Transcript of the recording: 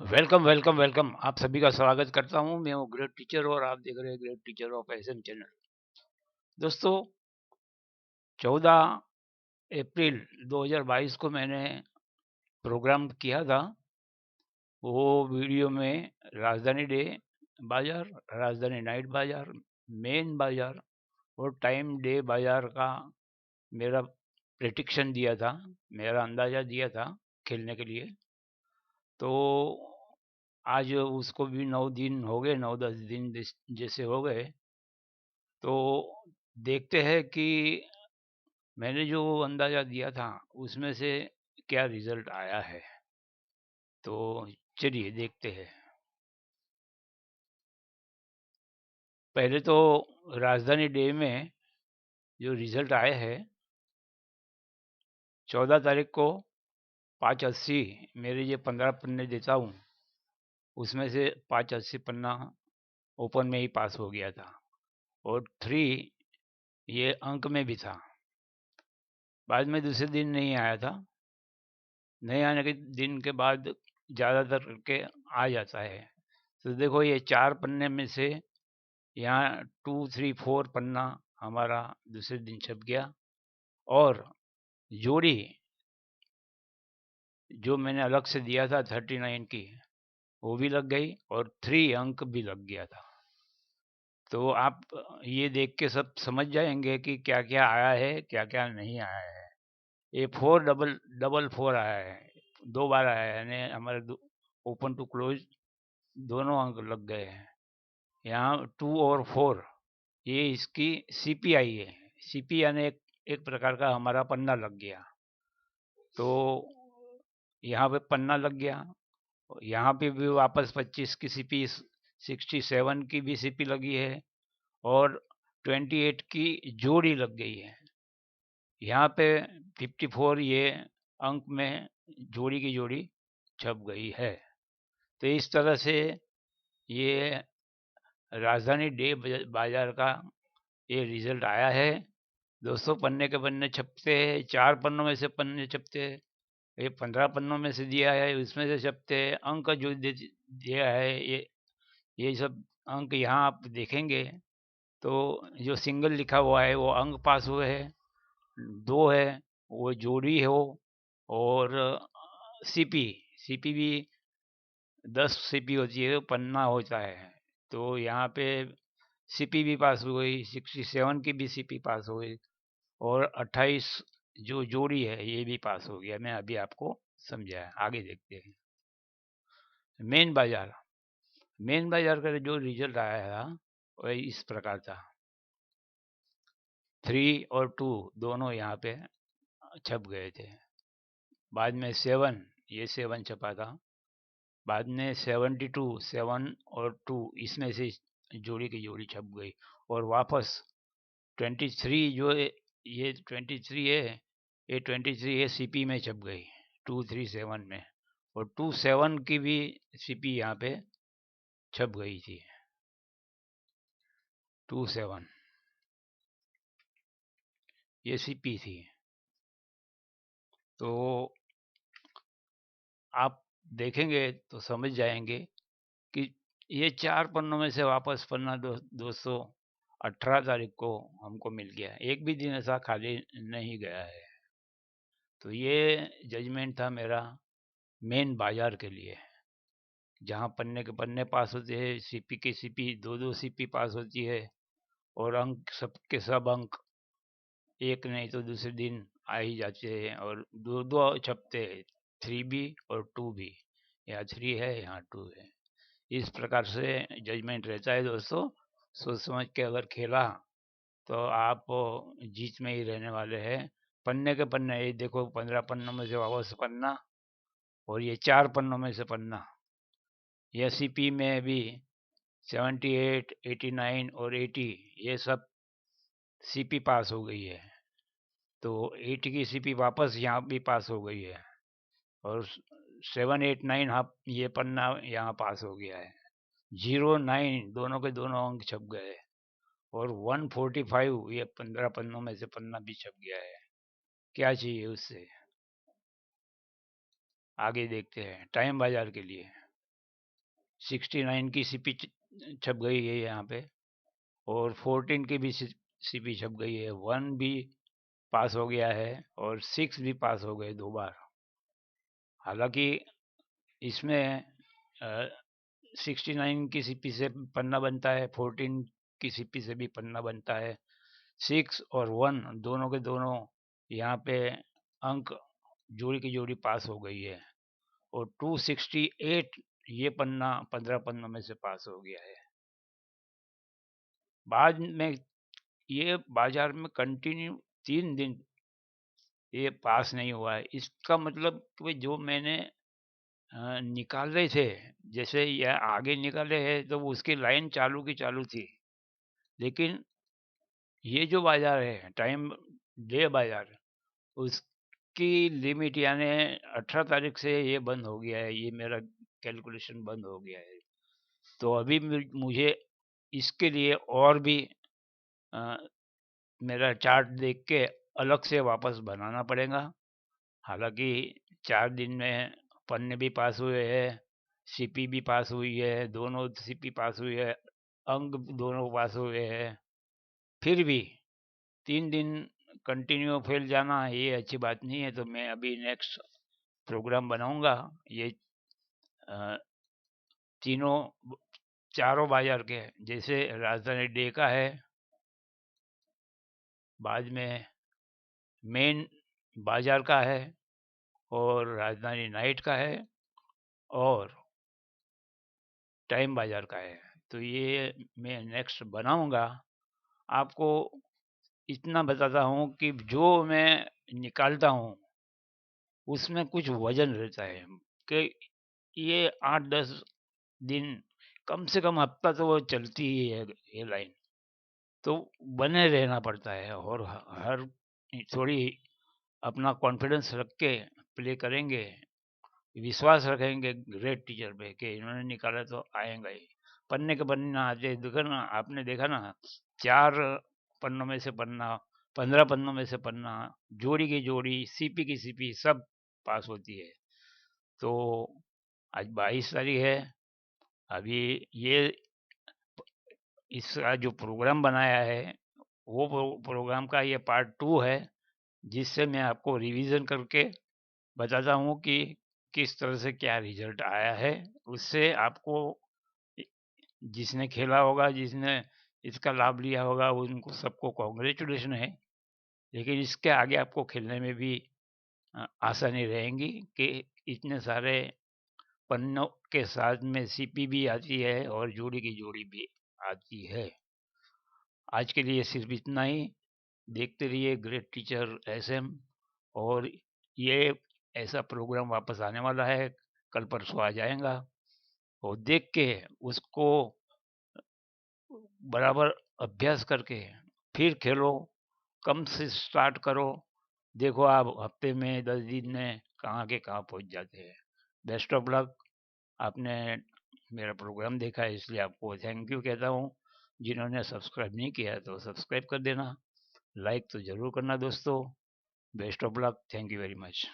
Welcome welcome welcome. आप सभी का स्वागत करता हूं। मैं हूं ग्रेट टीचर और आप देख रहे हैं great teacher of SM channel. दोस्तों, 14 अप्रैल 2022 को मैंने प्रोग्राम किया था। वो वीडियो में राजधानी डे बाजार, राजधानी नाइट बाजार, मेन बाजार और टाइम डे बाजार का मेरा प्रेडिक्शन दिया था, मेरा अंदाजा दिया था खेलने के लिए। तो आज उसको भी 9 दिन हो गए, 9-10 दिन जैसे हो गए। तो देखते हैं कि मैंने जो अंदाजा दिया था उसमें से क्या रिजल्ट आया है। तो चलिए देखते हैं। पहले तो राजधानी डे में जो रिजल्ट आए हैं, 14 तारीख को 580, मेरे ये 15 पन्ने देता हूँ, उसमें से 580 पन्ना ओपन में ही पास हो गया था और 3 ये अंक में भी था। बाद में दूसरे दिन नहीं आया था। नहीं आने के दिन के बाद ज़्यादातर करके आ जाता है। तो देखो, ये 4 पन्ने में से यहाँ 2, 3, 4 पन्ना हमारा दूसरे दिन छप गया और जोड़ी जो मैंने अलग से दिया था 39 की, वो भी लग गई और 3 अंक भी लग गया था। तो आप ये देख के सब समझ जाएंगे कि क्या क्या आया है, क्या क्या नहीं आया है। ये 4 डबल 4 आया है, 2 बार आया है, यानी हमारे ओपन टू क्लोज दोनों अंक लग गए हैं। यहाँ 2 और 4 ये इसकी सीपीआई है। सीपी यानी एक प्रकार का हमारा पन्ना लग गया। तो यहाँ पे पन्ना लग गया। यहाँ पे भी वापस 25 की सीपी, 67 की भी सीपी लगी है और 28 की जोड़ी लग गई है। यहाँ पे 54 ये अंक में जोड़ी की जोड़ी छप गई है। तो इस तरह से ये राजधानी डे बाजार का ये रिजल्ट आया है। 200 पन्ने के पन्ने छपते हैं, 4 पन्नों में से पन्ने छपते हैं, ये 15 पन्नों में से दिया है उसमें से छपते हैं। अंक जो दिया है ये सब अंक यहाँ आप देखेंगे तो जो सिंगल लिखा हुआ है वो अंक पास हुए हैं, 2 है वो जोड़ी हो और सीपी सीपी भी 10 सीपी होती है, पन्ना होता है। तो यहाँ पे सीपी भी पास हो गई, 67 की भी सीपी पास हो गई और 28 जो जोड़ी है ये भी पास हो गया। मैं अभी आपको समझाया, आगे देखते हैं। मेन बाजार, मेन बाजार का जो रिजल्ट आया था वह इस प्रकार था। 3 और 2 दोनों यहाँ पे छप गए थे। बाद में 7, ये 7 छपा था। बाद में 72, 7 और 2 इसमें से जोड़ी की जोड़ी छप गई और वापस 23 जो ये 23 है, ये 23 ये सीपी में छप गई 237 में और 27 की भी सीपी यहाँ पे छप गई थी। 27 ये सीपी थी। तो आप देखेंगे तो समझ जाएंगे कि ये 4 पन्नों में से वापस पन्ना 218 तारीख को हमको मिल गया। एक भी दिन ऐसा खाली नहीं गया है। तो ये जजमेंट था मेरा मेन बाजार के लिए, जहाँ पन्ने के पन्ने पास होते हैं, सीपी के सीपी 2-2 सीपी पास होती है और अंक सबके सब अंक एक नहीं तो दूसरे दिन आ ही जाते हैं और 2-2 छपते हैं, 3 भी और 2 भी। यहाँ 3 है, यहाँ 2 है। इस प्रकार से जजमेंट रहता है दोस्तों। सोच समझ के अगर खेला तो आप जीत में ही रहने वाले हैं। पन्ने के पन्ने ये देखो, 15 पन्नों में से वापस पन्ना और ये 4 पन्नों में से पन्ना। ये सीपी में भी 78, 89 और 80 ये सब सीपी पास हो गई है। तो 80 की सीपी वापस यहाँ भी पास हो गई है और 7, 8, 9 हाफ ये पन्ना यहाँ पास हो गया है। 09 दोनों के दोनों अंक छप गए और 145 ये 15 पन्नों में से पन्ना भी छप गया है। क्या चाहिए उससे। आगे देखते हैं टाइम बाजार के लिए। 69 की सीपी छप गई है यहाँ पे, और 14 की भी सीपी छप गई है, 1 भी पास हो गया है और 6 भी पास हो गए 2 बार। हालांकि इसमें 69 की सीपी से पन्ना बनता है, 14 की सीपी से भी पन्ना बनता है, 6 और 1 दोनों के दोनों यहाँ पे अंक जोड़ी की जोड़ी पास हो गई है, और 268 ये पन्ना 15 पन्नों में से पास हो गया है। बाद में ये बाजार में कंटिन्यू 3 दिन ये पास नहीं हुआ है। इसका मतलब कि जो मैंने निकाले थे, जैसे ये आगे निकाले हैं तो उसकी लाइन चालू की चालू थी, लेकिन ये जो बाजार है टाइम डे बाजार, उसकी लिमिट यानी 18 तारीख से ये बंद हो गया है, ये मेरा कैलकुलेशन बंद हो गया है। तो अभी मुझे इसके लिए और भी अ, मेरा चार्ट देख के अलग से वापस बनाना पड़ेगा। हालांकि 4 दिन में पन्ने भी पास हुए हैं, सीपी भी पास हुई है, दोनों सीपी पास हुई है, अंक दोनों पास हुए हैं, फिर भी 3 दिन कंटिन्यू फेल जाना ये अच्छी बात नहीं है। तो मैं अभी नेक्स्ट प्रोग्राम बनाऊंगा, ये अ, तीनों चारों बाजार के, जैसे राजधानी डे का है, बाद में मेन बाजार का है, और राजधानी नाइट का है, और टाइम बाजार का है। तो ये मैं नेक्स्ट बनाऊंगा। आपको इतना बताता हूँ कि जो मैं निकालता हूँ उसमें कुछ वजन रहता है, कि ये 8-10 दिन, कम से कम हफ्ता तो वो चलती ही है ये लाइन, तो बने रहना पड़ता है, और हर थोड़ी अपना कॉन्फिडेंस रख के प्ले करेंगे, विश्वास रखेंगे ग्रेट टीचर पे कि इन्होंने निकाला तो आएगा ही। पन्ने के पन्ने ना आते, देखो ना, आपने देखा ना, 4 पन्नों में से पन्ना, 15 पन्नों में से पन्ना, जोड़ी की जोड़ी, सीपी की सीपी सब पास होती है। तो आज 22 तारीख है, अभी ये इसका जो प्रोग्राम बनाया है वो प्रोग्राम का ये पार्ट 2 है, जिससे मैं आपको रिवीजन करके बताता हूँ कि किस तरह से क्या रिजल्ट आया है। उससे आपको, जिसने खेला होगा, जिसने इसका लाभ लिया होगा, उनको सबको कॉन्ग्रेचुलेशन है, लेकिन इसके आगे आपको खेलने में भी आसानी रहेगी, कि इतने सारे पन्नों के साथ में सीपी भी आती है और जोड़ी की जोड़ी भी आती है। आज के लिए सिर्फ इतना ही। देखते रहिए ग्रेट टीचर एसएम, और ये ऐसा प्रोग्राम वापस आने वाला है, कल परसों आ जाएगा, और देख के उसको बराबर अभ्यास करके फिर खेलो, कम से स्टार्ट करो, देखो आप हफ्ते में 10 दिन में कहाँ के कहाँ पहुँच जाते हैं। Best of luck. आपने मेरा प्रोग्राम देखा है इसलिए आपको थैंक यू कहता हूँ। जिन्होंने सब्सक्राइब नहीं किया तो सब्सक्राइब कर देना, लाइक तो ज़रूर करना दोस्तों। Best of luck, thank you very much.